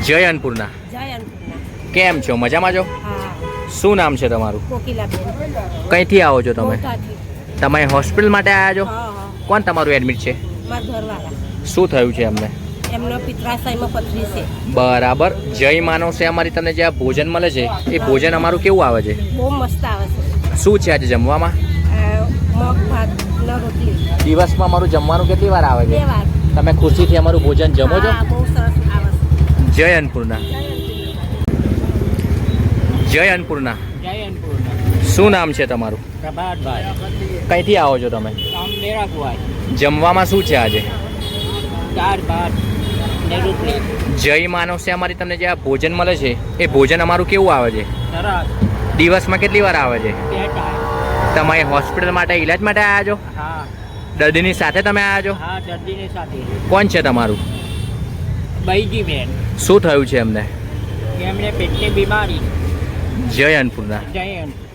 જય અન્નપૂર્ણા. કેમ છો? મજામાં છો? શું નામ છે તમારું? કઈથી આવો છો તમે? તમે હોસ્પિટલ માટે આવ્યા છો? કોણ તમારું એડમિટ છે? શું થયું છે અમને? એમનો પિત્રાશયમાં પથરી છે. બરાબર. જય માનવ છે અમારી તમને જે આ ભોજન મળે છે એ ભોજન અમારું કેવું આવે છે? બહુ મસ્ત આવે છે. શું છે આજે જમવામાં? મગ ભાત ને રોટલી. દિવસમાં અમારું જમવાનું કેટલી વાર આવે છે? 2 વાર. તમે ખુશીથી અમારું ભોજન જમો છો? હા, બહુ સરસ આવે છે. જય અન્નપૂર્ણા. જય અન્નપૂર્ણા. જય અન્નપૂર્ણા. શું નામ છે તમારું? પ્રભાતભાઈ. કઈથી આવો છો તમે? મેરા કુવાય. જમવામાં શું છે આજે? દાળ ભાત ને રોટલી. જય માનવ છે અમારી તમને જે આ ભોજન મળે છે એ ભોજન અમારું કેવું આવે છે? સરસ. દિવસમાં કેટલી વાર આવે છે? 2 ટાઈમ. તમે હોસ્પિટલ માટે ઈલાજ માટે આવ્યા છો? હા. દર્દીની સાથે તમે આવ્યા છો? હા, દર્દીની સાથે. કોણ છે તમારું? બૈજી બેન. શું થયું છે એમને? એમને પેટની બીમારી. જય અન્નપૂર્ણા. જય અન્નપૂર્ણા.